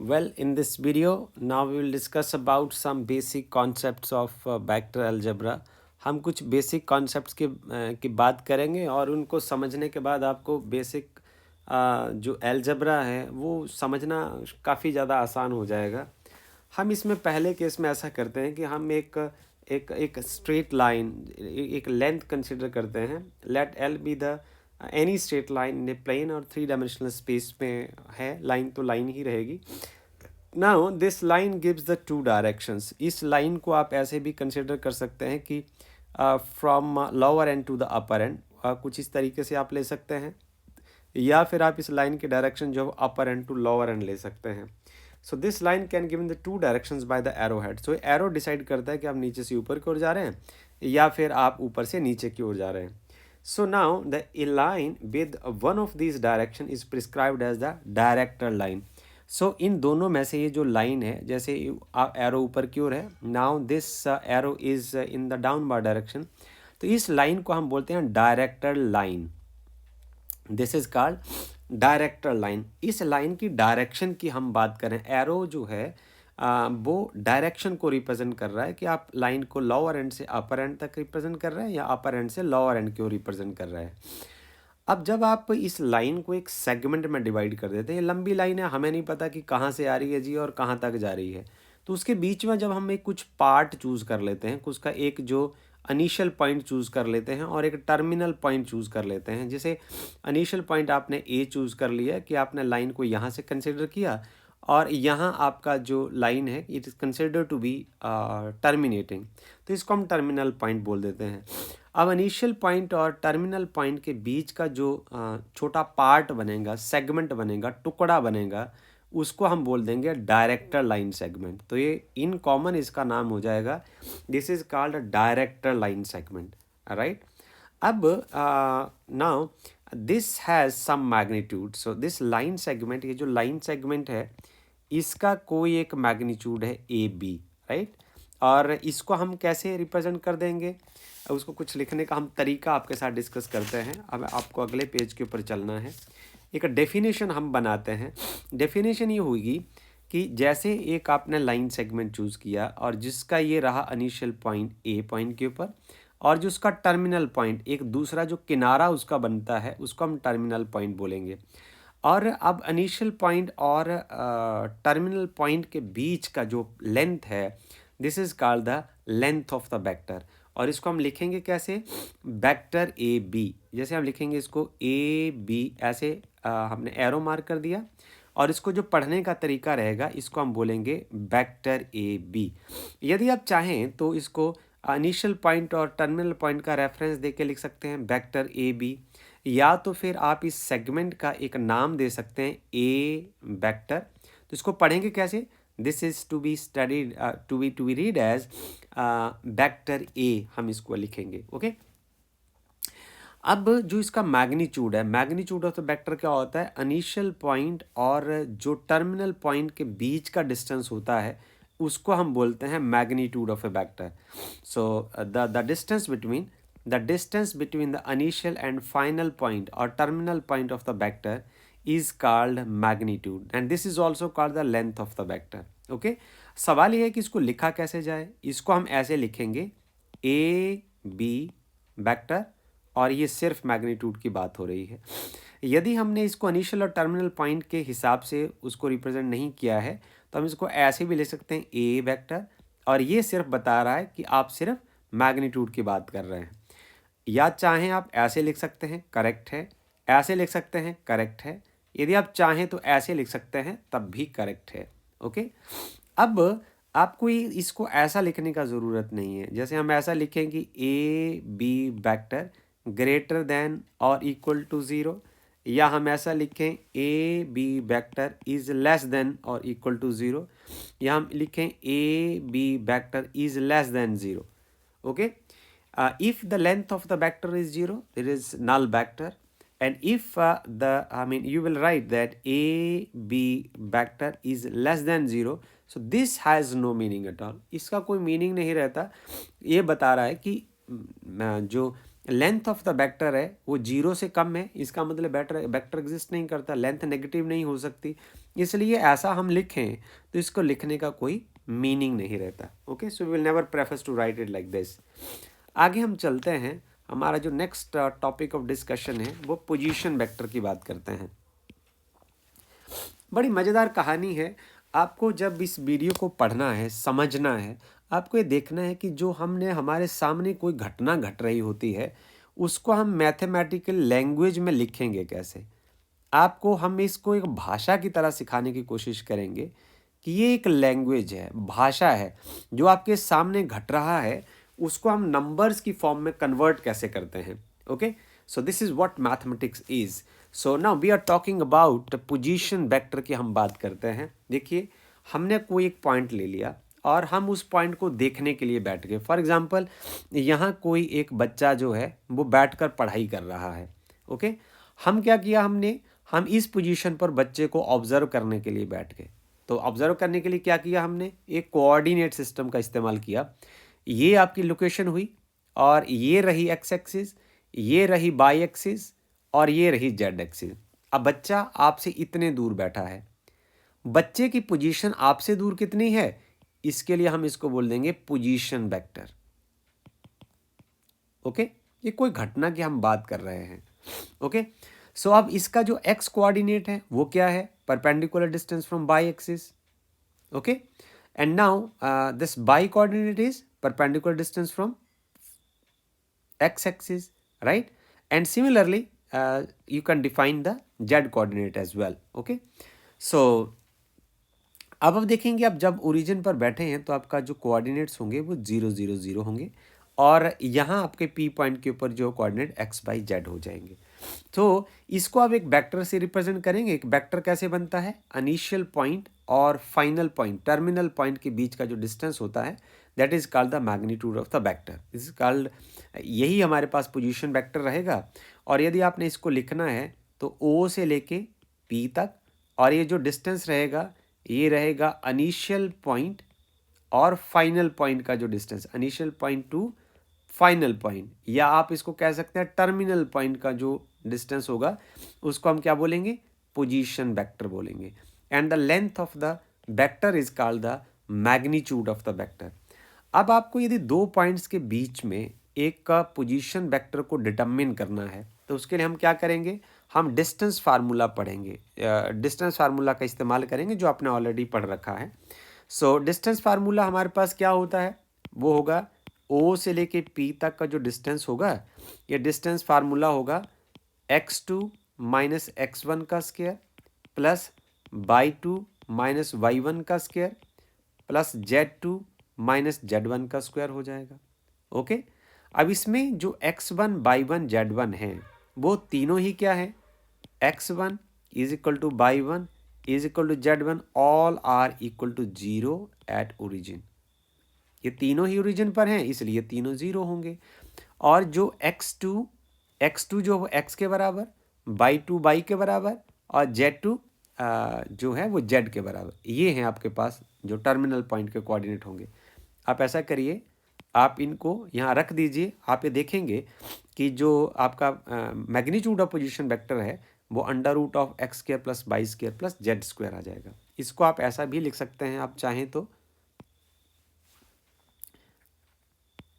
Well, in this video, now we will discuss about some basic concepts of vector algebra. हम कुछ basic concepts की बात करेंगे और उनको समझने के बाद आपको बेसिक जो अलजेब्रा है वो समझना काफ़ी ज़्यादा आसान हो जाएगा। हम इसमें पहले केस में ऐसा करते हैं कि हम एक एक एक स्ट्रेट लाइन एक लेंथ कंसिडर करते हैं। Let L be the any straight line in a plane और थ्री डायमेंशनल स्पेस में है। लाइन तो लाइन ही रहेगी। Now this line gives the two directions. इस लाइन को आप ऐसे भी कंसिडर कर सकते हैं कि from lower end to the upper end, कुछ इस तरीके से आप ले सकते हैं, या फिर आप इस लाइन की डायरेक्शन जो अपर एंड टू लोअर एंड ले सकते हैं। सो this line can given the two directions by the arrow head. So arrow decide करता है कि आप नीचे से ऊपर की ओर जा रहे हैं या फिर आप ऊपर से नीचे की ओर जा रहे हैं। So now the line with one of this direction is prescribed as the directed line. So इन दोनों में से ये जो लाइन है, जैसे एरो ऊपर की ओर है, now this arrow is in the downward direction, तो इस लाइन को हम बोलते हैं director line. This is called directed line. इस लाइन की डायरेक्शन की हम बात करें, एरो जो है वो डायरेक्शन को रिप्रेजेंट कर रहा है कि आप लाइन को लोअर एंड से अपर एंड तक रिप्रेजेंट कर रहे हैं या अपर एंड से लोअर एंड की ओर रिप्रेजेंट कर रहे हैं। अब जब आप इस लाइन को एक सेगमेंट में डिवाइड कर देते हैं, ये लंबी लाइन है, हमें नहीं पता कि कहाँ से आ रही है जी और कहाँ तक जा रही है, तो उसके बीच में जब हम एक कुछ पार्ट चूज़ कर लेते हैं, उसका एक जो इनिशियल पॉइंट चूज़ कर लेते हैं और एक टर्मिनल पॉइंट चूज़ कर लेते हैं। जैसे इनिशियल पॉइंट आपने ए चूज़ कर लिया कि आपने लाइन को यहाँ से कंसिडर किया और यहाँ आपका जो लाइन है it is consider to be terminating, तो इसको हम टर्मिनल पॉइंट बोल देते हैं। अब इनिशियल पॉइंट और टर्मिनल पॉइंट के बीच का जो छोटा पार्ट बनेगा, सेगमेंट बनेगा, टुकड़ा बनेगा, उसको हम बोल देंगे डायरेक्टर लाइन सेगमेंट। तो ये इन कॉमन इसका नाम हो जाएगा, this is called directed line segment, right. अब now this has some magnitude. So this line segment, ये जो लाइन सेगमेंट है इसका कोई एक मैग्नीट्यूड है ए बी, राइट। और इसको हम कैसे रिप्रेजेंट कर देंगे, उसको कुछ लिखने का हम तरीका आपके साथ डिस्कस करते हैं। अब आपको अगले पेज के ऊपर चलना है। एक डेफिनेशन हम बनाते हैं। डेफिनेशन ये होगी कि जैसे एक आपने लाइन सेगमेंट चूज़ किया और जिसका ये रहा इनिशियल पॉइंट ए पॉइंट के ऊपर, और जो उसका टर्मिनल पॉइंट एक दूसरा जो किनारा उसका बनता है उसको हम टर्मिनल पॉइंट बोलेंगे। और अब इनिशियल पॉइंट और टर्मिनल पॉइंट के बीच का जो लेंथ है, this is called the length of the vector. और इसको हम लिखेंगे कैसे, वेक्टर ए बी। जैसे हम लिखेंगे इसको ए बी, ऐसे हमने एरो मार्क कर दिया, और इसको जो पढ़ने का तरीका रहेगा इसको हम बोलेंगे वेक्टर ए बी। यदि आप चाहें तो इसको इनिशियल पॉइंट और टर्मिनल पॉइंट का रेफरेंस दे के लिख सकते हैं वेक्टर ए बी, या तो फिर आप इस सेगमेंट का एक नाम दे सकते हैं ए वेक्टर। तो इसको पढ़ेंगे कैसे, this is to be studied to be read as vector A, हम इसको लिखेंगे, ओके। अब जो इसका मैग्नीट्यूड है, मैग्नीट्यूड ऑफ द वेक्टर क्या होता है, इनिशियल पॉइंट और जो टर्मिनल पॉइंट के बीच का डिस्टेंस होता है उसको हम बोलते हैं magnitude of a vector. So the distance between the initial and final point और terminal point of the vector is called magnitude, and this is also called the length of the vector, okay. सवाल ये है कि इसको लिखा कैसे जाए। इसको हम ऐसे लिखेंगे ए बी वेक्टर, और ये सिर्फ मैग्नीट्यूड की बात हो रही है। यदि हमने इसको इनिशियल और टर्मिनल पॉइंट के हिसाब से उसको रिप्रेजेंट नहीं किया है तो हम इसको ऐसे भी ले सकते हैं ए वेक्टर, और ये सिर्फ बता रहा है कि आप सिर्फ मैग्नीट्यूड की बात कर रहे हैं। या चाहें आप ऐसे लिख सकते हैं, करेक्ट है, ऐसे लिख सकते हैं, करेक्ट है, यदि आप चाहें तो ऐसे लिख सकते हैं, तब भी करेक्ट है, ओके। अब आपको इसको ऐसा लिखने का ज़रूरत नहीं है। जैसे हम ऐसा लिखें कि A B vector greater than और इक्वल टू ज़ीरो, या हम ऐसा लिखें A B vector is less than और इक्वल टू ज़ीरो, या हम लिखें A B vector is less than zero, okay. If the length of the vector is 0, it is null vector. And if you will write that a b vector is less than 0, so this has no meaning at all. इसका कोई meaning नहीं रहता। ये बता रहा है कि जो लेंथ ऑफ द वेक्टर है वो 0 से कम है, इसका मतलब वेक्टर एग्जिस्ट नहीं करता, लेंथ नेगेटिव नहीं हो सकती, इसलिए ऐसा हम लिखें तो इसको लिखने का कोई मीनिंग नहीं रहता। Okay, so will never prefers to write it like this. आगे हम चलते हैं, हमारा जो नेक्स्ट टॉपिक ऑफ डिस्कशन है वो पोजीशन वेक्टर की बात करते हैं। बड़ी मज़ेदार कहानी है। आपको जब इस वीडियो को पढ़ना है, समझना है, आपको ये देखना है कि जो हमने हमारे सामने कोई घटना घट रही होती है उसको हम मैथमेटिकल लैंग्वेज में लिखेंगे कैसे। आपको हम इसको एक भाषा की तरह सिखाने की कोशिश करेंगे कि ये एक लैंग्वेज है, भाषा है, जो आपके सामने घट रहा है उसको हम नंबर्स की फॉर्म में कन्वर्ट कैसे करते हैं। Okay, so this is what mathematics is. So now we are talking about position vector की हम बात करते हैं। देखिए, हमने कोई एक पॉइंट ले लिया और हम उस पॉइंट को देखने के लिए बैठ गए। फॉर एग्जांपल, यहाँ कोई एक बच्चा जो है वो बैठकर पढ़ाई कर रहा है। ओके, हम क्या किया, हम इस पोजीशन पर बच्चे को ऑब्जर्व करने के लिए बैठ गए। तो ऑब्जर्व करने के लिए क्या किया, हमने एक कोऑर्डिनेट सिस्टम का इस्तेमाल किया। ये आपकी लोकेशन हुई और ये रही एक्स एक्सिस, ये रही वाई एक्सिस और ये रही जेड एक्सिस। अब बच्चा आपसे इतने दूर बैठा है, बच्चे की पोजीशन आपसे दूर कितनी है, इसके लिए हम इसको बोल देंगे पोजीशन वेक्टर। ओके, ये कोई घटना की हम बात कर रहे हैं। ओके, सो अब इसका जो एक्स कोऑर्डिनेट है वो क्या है, perpendicular distance from by axis. Okay, and now this by coordinate is perpendicular distance from x axis, right? And similarly you can define the z coordinate as well. Okay, so अब आप देखेंगे, आप जब origin पर बैठे हैं तो आपका जो कोऑर्डिनेट्स होंगे वो 0 0 0 होंगे और यहाँ आपके पी पॉइंट के ऊपर जो कोऑर्डिनेट x बाई जेड हो जाएंगे। तो इसको आप एक वेक्टर से रिप्रेजेंट करेंगे। एक वेक्टर कैसे बनता है, इनिशियल पॉइंट और फाइनल पॉइंट, टर्मिनल पॉइंट के बीच का जो डिस्टेंस होता है that is called the magnitude of the vector. This is called, यही हमारे पास पोजीशन वेक्टर रहेगा। और यदि आपने इसको लिखना है तो O से लेके P तक, और ये जो डिस्टेंस रहेगा ये रहेगा इनिशियल पॉइंट और फाइनल पॉइंट का जो distance, initial point two final point, या आप इसको कह सकते हैं टर्मिनल पॉइंट का जो डिस्टेंस होगा उसको हम क्या बोलेंगे, पोजीशन वेक्टर बोलेंगे। And the length of the vector is called the magnitude of the vector. अब आपको यदि दो पॉइंट्स के बीच में एक का पोजीशन वेक्टर को डिटरमिन करना है तो उसके लिए हम क्या करेंगे, हम डिस्टेंस फार्मूला पढ़ेंगे, डिस्टेंस फार्मूला का इस्तेमाल करेंगे जो आपने ऑलरेडी पढ़ रखा है। सो डिस्टेंस फार्मूला हमारे पास क्या होता है, वो होगा O से लेके P तक का जो डिस्टेंस होगा, ये डिस्टेंस फार्मूला होगा x2 माइनस x1 का square plus y2 minus y1 का square plus z2 minus z1 का स्क्वायर हो जाएगा। ओके, अब इसमें जो x1 y1 z1 है वो तीनों ही क्या है, x1 is equal to y1 is equal to z1, all are equal to 0 at origin. ये तीनों ही ओरिजिन पर हैं इसलिए तीनों 0 होंगे। और जो x2 जो x के बराबर, y2 y के बराबर और z2 जो है वो z के बराबर, ये हैं आपके पास जो टर्मिनल पॉइंट के कोऑर्डिनेट होंगे। आप ऐसा करिए, आप इनको यहाँ रख दीजिए, आप ये देखेंगे कि जो आपका मैग्नीट्यूड ऑफ पोजीशन वेक्टर है वो under root of X square plus Y square plus Z square आ जाएगा। इसको आप ऐसा भी लिख सकते हैं, आप चाहें तो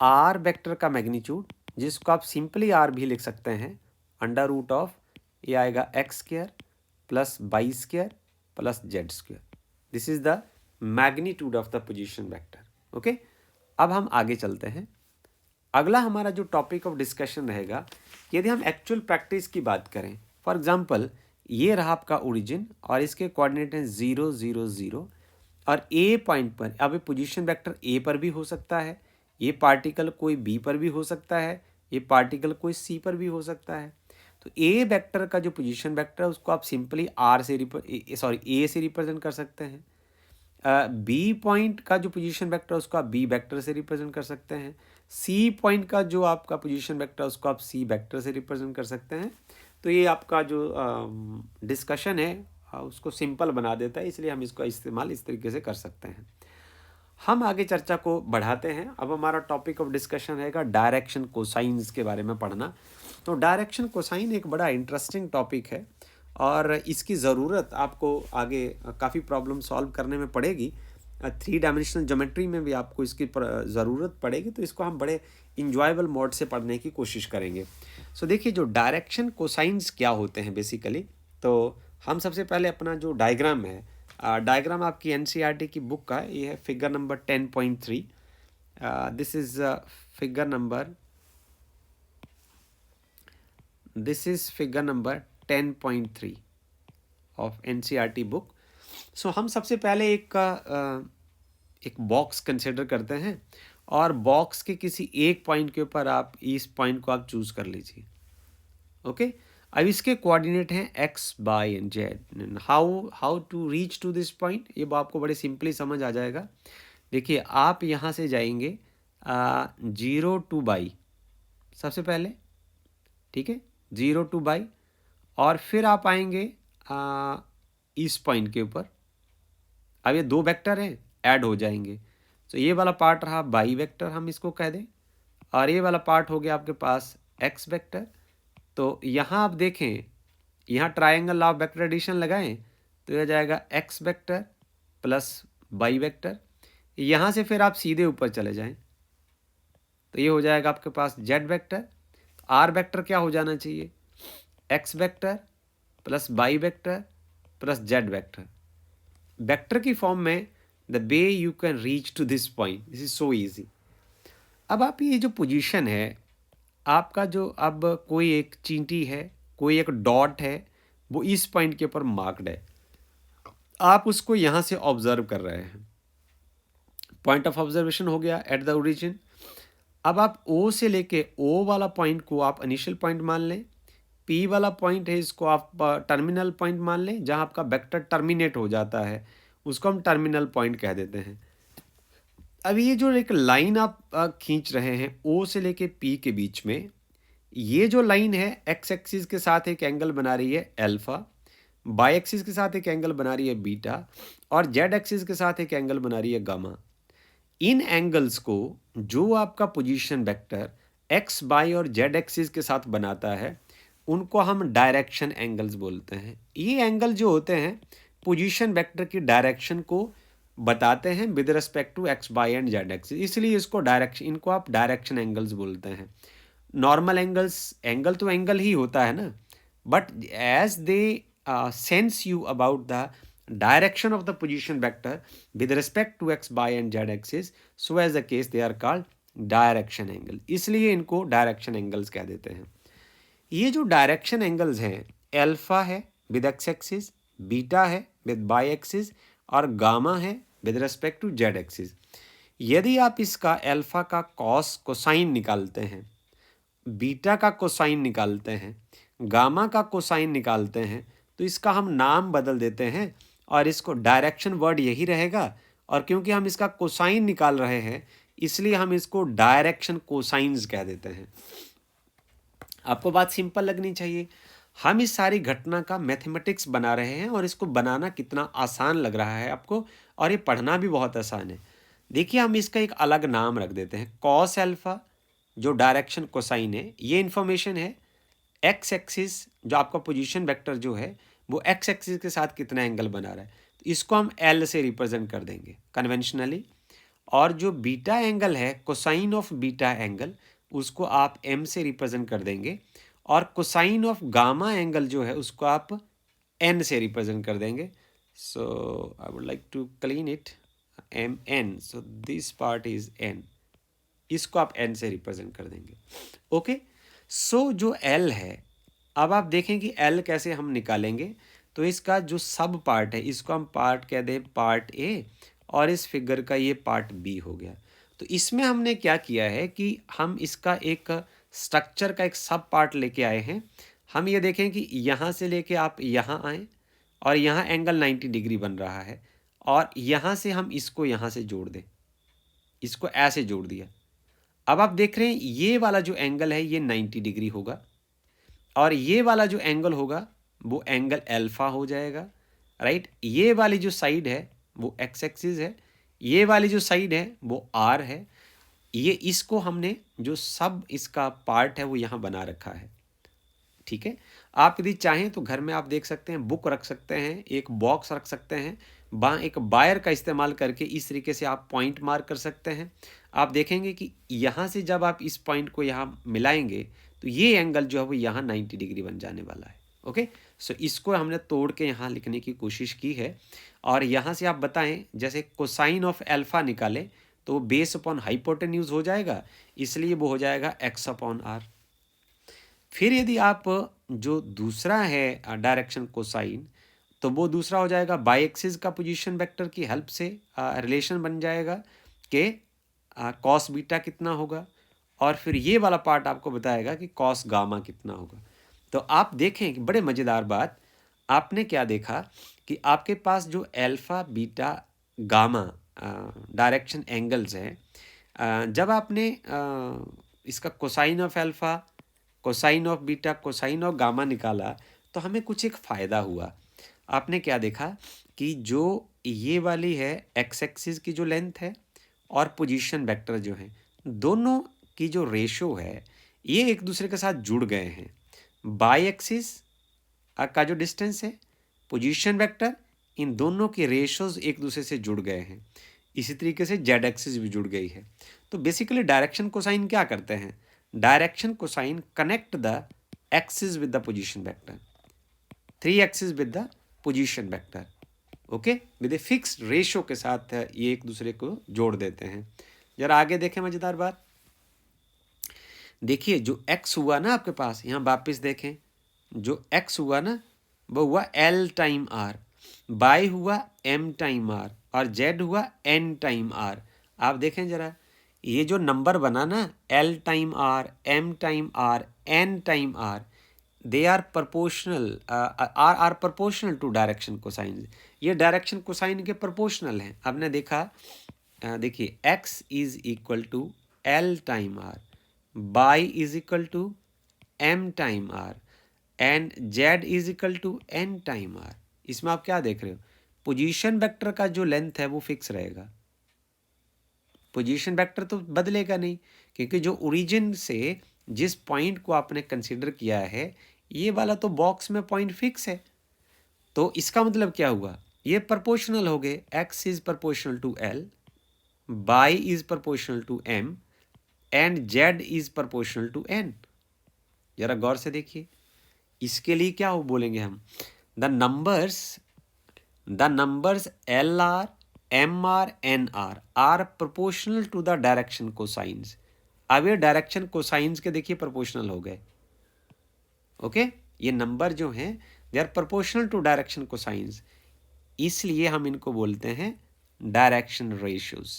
आर वेक्टर का मैग्नीट्यूड, जिसको आप सिंपली आर भी लिख सकते हैं, अंडर रूट ऑफ ये आएगा X square plus Y square plus Z square. This is the magnitude of the position vector. Okay, अब हम आगे चलते हैं। अगला हमारा जो टॉपिक ऑफ डिस्कशन रहेगा, यदि हम एक्चुअल प्रैक्टिस की बात करें, फॉर एग्जांपल ये रहा आपका ओरिजिन और इसके कोऑर्डिनेट हैं 0 0 0 और ए पॉइंट पर, अब ये पोजीशन वेक्टर ए पर भी हो सकता है, ये पार्टिकल कोई बी पर भी हो सकता है, ये पार्टिकल कोई सी पर भी हो सकता है। तो ए वेक्टर का जो पोजीशन वेक्टर है उसको आप सिंपली ए से रिप्रेजेंट कर सकते हैं। बी पॉइंट का जो पोजीशन वेक्टर है उसको आप बी वेक्टर से रिप्रेजेंट कर सकते हैं। सी पॉइंट का जो आपका पोजीशन वेक्टर है उसको आप सी वेक्टर से रिप्रेजेंट कर सकते हैं। तो ये आपका जो डिस्कशन है उसको सिंपल बना देता है, इसलिए हम इसका इस्तेमाल इस तरीके से कर सकते हैं। हम आगे चर्चा को बढ़ाते हैं। अब हमारा टॉपिक ऑफ डिस्कशन रहेगा डायरेक्शन कोसाइंस के बारे में पढ़ना। तो डायरेक्शन कोसाइन एक बड़ा इंटरेस्टिंग टॉपिक है और इसकी ज़रूरत आपको आगे काफ़ी प्रॉब्लम सॉल्व करने में पड़ेगी। 3 डायमेंशनल ज्योमेट्री में भी आपको इसकी ज़रूरत पड़ेगी, तो इसको हम बड़े इंजॉयबल मोड से पढ़ने की कोशिश करेंगे। सो देखिए, जो डायरेक्शन कोसाइंस क्या होते हैं बेसिकली, तो हम सबसे पहले अपना जो डायग्राम है, डायग्राम आपकी एनसीईआरटी की बुक का है, ये है figure number 10.3। This is figure number this is figure number 10.3 of NCERT book. सो हम सबसे पहले एक बॉक्स कंसिडर करते हैं और बॉक्स के किसी एक पॉइंट के ऊपर आप इस पॉइंट को आप चूज़ कर लीजिए। ओके, अब इसके कोऑर्डिनेट हैं X Y and Z. How to reach to this point, ये आपको बड़े सिंपली समझ आ जाएगा। देखिए, आप यहाँ से जाएंगे 0 to बाई सबसे पहले, ठीक है, 0 to बाई, और फिर आप आएंगे इस पॉइंट के ऊपर। अब ये 2 वेक्टर हैं, ऐड हो जाएंगे, तो ये वाला पार्ट रहा बाई वेक्टर, हम इसको कह दें, और ये वाला पार्ट हो गया आपके पास एक्स वेक्टर। तो यहाँ आप देखें, यहाँ triangle law of vector addition लगाएं तो यह जाएगा X vector plus Y vector. यहाँ से फिर आप सीधे ऊपर चले जाएं तो ये हो जाएगा आपके पास जेड वेक्टर। आर वेक्टर क्या हो जाना चाहिए, X vector plus Y vector plus Z vector. Vector की फॉर्म में the way you can reach to this point, this is so easy. अब आप ये जो पोजीशन है आपका, जो अब कोई एक चींटी है, कोई एक डॉट है, वो इस पॉइंट के ऊपर मार्क्ड है, आप उसको यहाँ से ऑब्जर्व कर रहे हैं। पॉइंट ऑफ ऑब्जर्वेशन हो गया एट द ओरिजिन। अब आप ओ से लेके ओ वाला पॉइंट को आप इनिशियल पॉइंट मान लें, पी वाला पॉइंट है इसको आप टर्मिनल पॉइंट मान लें, जहाँ आपका वेक्टर टर्मिनेट हो जाता है उसको हम टर्मिनल पॉइंट कह देते हैं। अब ये जो एक लाइन आप खींच रहे हैं ओ से लेके पी के बीच में, ये जो लाइन है एक्स एक्सिस के साथ एक एंगल बना रही है अल्फा, बाई एक्सिस के साथ एक एंगल बना रही है बीटा, और जेड एक्सिस के साथ एक एंगल बना रही है गामा। इन एंगल्स को जो आपका पोजीशन वेक्टर एक्स बाई और जेड एक्सिस के साथ बनाता है उनको हम डायरेक्शन एंगल्स बोलते हैं। ये एंगल जो होते हैं पोजीशन वेक्टर की डायरेक्शन को बताते हैं with respect to X Y and Z axis, इसलिए इनको आप डायरेक्शन एंगल्स बोलते हैं। नॉर्मल एंगल्स, एंगल तो एंगल ही होता है ना, but as they sense you about the direction of the position vector with respect to x y and z axis, so as the case they are called direction angle, इसलिए इनको direction angles कह देते हैं। ये जो direction angles हैं, alpha है with X axis, beta है विद बाई एक्सिस, और गामा है with respect to Z axis. यदि आप इसका अल्फा का कॉस कोसाइन निकालते हैं, बीटा का कोसाइन निकालते हैं, गामा का कोसाइन निकालते हैं, तो इसका हम नाम बदल देते हैं और इसको डायरेक्शन वर्ड यही रहेगा, और क्योंकि हम इसका कोसाइन निकाल रहे हैं इसलिए हम इसको डायरेक्शन कोसाइंस कह देते हैं। आपको बात सिंपल लगनी चाहिए। हम इस सारी घटना का मैथमेटिक्स बना रहे हैं और इसको बनाना कितना आसान लग रहा है आपको, और ये पढ़ना भी बहुत आसान है। देखिए, हम इसका एक अलग नाम रख देते हैं, कॉस अल्फा जो डायरेक्शन कोसाइन है, ये इन्फॉर्मेशन है। एक्स एक्सिस जो आपका पोजीशन वेक्टर जो है वो एक्स एक्सिस के साथ कितना एंगल बना रहा है, तो इसको हम एल से रिप्रेजेंट कर देंगे कन्वेंशनली। और जो बीटा एंगल है, कोसाइन ऑफ बीटा एंगल, उसको आप एम से रिप्रेजेंट कर देंगे, और कोसाइन ऑफ गामा एंगल जो है उसको आप एन से रिप्रेजेंट कर देंगे। So I would like to clean it, M N, so this part is N, इसको आप एन से रिप्रेजेंट कर देंगे। ओके, सो जो एल है, अब आप देखें कि एल कैसे हम निकालेंगे। तो इसका जो सब पार्ट है इसको हम पार्ट कह दें पार्ट ए, और इस फिगर का ये पार्ट बी हो गया। तो इसमें हमने क्या किया है कि हम इसका एक स्ट्रक्चर का एक सब पार्ट लेके आए हैं। हम ये देखें कि यहाँ से लेके आप यहाँ आए और यहाँ एंगल 90 डिग्री बन रहा है, और यहाँ से हम इसको यहाँ से जोड़ दें, इसको ऐसे जोड़ दिया। अब आप देख रहे हैं ये वाला जो एंगल है ये 90 डिग्री होगा, और ये वाला जो एंगल होगा वो एंगल अल्फा हो जाएगा, राइट। ये वाली जो साइड है वो एक्स एक्सिस है, ये वाली जो साइड है वो R है, ये इसको हमने जो सब इसका पार्ट है वो यहाँ बना रखा है, ठीक है। आप यदि चाहें तो घर में आप देख सकते हैं, बुक रख सकते हैं, एक बॉक्स रख सकते हैं, एक बायर का इस्तेमाल करके इस तरीके से आप पॉइंट मार्क कर सकते हैं। आप देखेंगे कि यहाँ से जब आप इस पॉइंट को यहाँ मिलाएंगे तो ये एंगल जो है वो यहाँ 90 डिग्री बन जाने वाला है। ओके, सो इसको हमने तोड़ के यहाँ लिखने की कोशिश की है। और यहाँ से आप बताएं, जैसे कोसाइन ऑफ एल्फा निकाले तो बेस अपॉन हाइपोटेन्यूज हो जाएगा, इसलिए वो हो जाएगा एक्स अपॉन आर। फिर यदि आप जो दूसरा है डायरेक्शन कोसाइन, तो वो दूसरा हो जाएगा बाई एक्सिस का पोजीशन वेक्टर की हेल्प से रिलेशन बन जाएगा कि कॉस बीटा कितना होगा, और फिर ये वाला पार्ट आपको बताएगा कि कॉस गामा कितना होगा। तो आप देखें कि बड़े मज़ेदार बात, आपने क्या देखा कि आपके पास जो alpha beta gamma direction angles हैं, जब आपने इसका cosine of alpha, cosine of beta, cosine of gamma निकाला तो हमें कुछ एक फ़ायदा हुआ। आपने क्या देखा कि जो ये वाली है एक्स एक्सिस की जो लेंथ है और पोजीशन वेक्टर जो है, दोनों की जो रेशो है ये एक दूसरे के साथ जुड़ गए हैं। बाई एक्सिस का जो डिस्टेंस है, पोजीशन वेक्टर, इन दोनों की रेशोज एक दूसरे से जुड़ गए हैं। इसी तरीके से जेड एक्सिस भी जुड़ गई है। तो बेसिकली डायरेक्शन कोसाइन क्या करते हैं, direction cosine connect the axis with the position vector, 3 axis with the position vector, okay, with a fixed ratio के साथ ये एक दूसरे को जोड़ देते हैं। जरा आगे देखें मजेदार बात, देखिए जो x हुआ ना आपके पास, यहाँ वापस देखें, जो x हुआ ना वो हुआ l टाइम r, y हुआ m टाइम r, और z हुआ n टाइम r। आप देखें जरा, ये जो नंबर बना ना l time r, m time r, n time r, they are proportional, are proportional to direction cosine. ये डायरेक्शन कोसाइन के प्रपोर्शनल हैं। आपने देखा, देखिए x is equal to l time r, y is equal to m time r, and z is equal to n time r। इसमें आप क्या देख रहे हो, पोजीशन वेक्टर का जो लेंथ है वो फिक्स रहेगा, पोजीशन वेक्टर तो बदलेगा नहीं, क्योंकि जो ओरिजिन से जिस पॉइंट को आपने कंसीडर किया है ये वाला तो बॉक्स में पॉइंट फिक्स है। तो इसका मतलब क्या हुआ, ये प्रपोर्शनल हो गए, x is proportional to l, y is proportional to m, and z is proportional to n। जरा गौर से देखिए, इसके लिए क्या हो बोलेंगे हम, the numbers L R, M R, N R proportional to the direction cosines. अब ये डायरेक्शन कोसाइंस के देखिए प्रोपोर्शनल हो गए, ओके, ये नंबर जो हैं they are proportional to direction cosines, इसलिए हम इनको बोलते हैं direction ratios,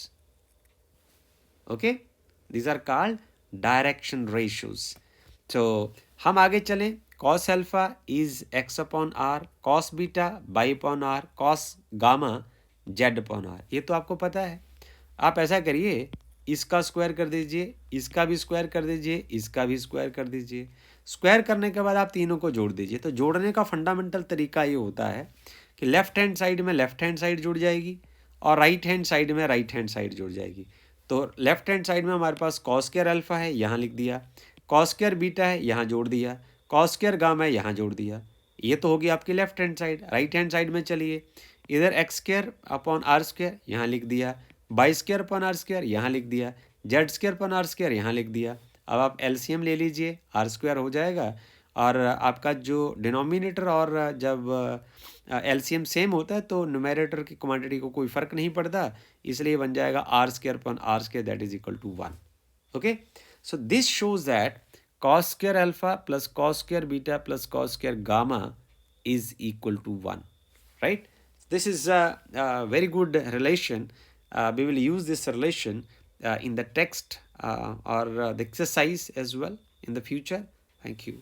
okay, these are called direction ratios. तो हम आगे चलें, cos alpha is x upon R, cos beta Y upon R, cos gamma z upon R. ये तो आपको पता है। आप ऐसा करिए, इसका स्क्वायर कर दीजिए, इसका भी स्क्वायर कर दीजिए, इसका भी स्क्वायर कर दीजिए। स्क्वायर करने के बाद आप तीनों को जोड़ दीजिए। तो जोड़ने का फंडामेंटल तरीका ये होता है कि लेफ्ट हैंड साइड में लेफ्ट हैंड साइड जुड़ जाएगी और राइट हैंड साइड में राइट हैंड साइड जुड़ जाएगी। तो लेफ्ट हैंड साइड में हमारे पास cos स्क्वायर अल्फा है, यहाँ लिख दिया, cos स्क्वायर बीटा है, यहाँ जोड़ दिया, cos स्क्वायर गामा है, यहाँ जोड़ दिया। ये तो होगी आपकी left hand side. Right hand side में चलिए, इधर x square upon r square यहाँ लिख दिया, y square upon r square यहाँ लिख दिया, z square upon r square यहाँ लिख दिया। अब आप एलसीएम ले लीजिए, आर स्क्वायर हो जाएगा, और आपका जो डिनोमिनेटर और जब एलसीएम सेम होता है तो न्यूमरेटर की क्वांटिटी को कोई फ़र्क नहीं पड़ता, इसलिए बन जाएगा r square upon r square that is equal to 1। Okay, so this shows that cos square alpha plus cos square beta plus cos square gamma is equal to 1, right? This is a very good relation. We will use this relation in the text or the exercise as well in the future. Thank you.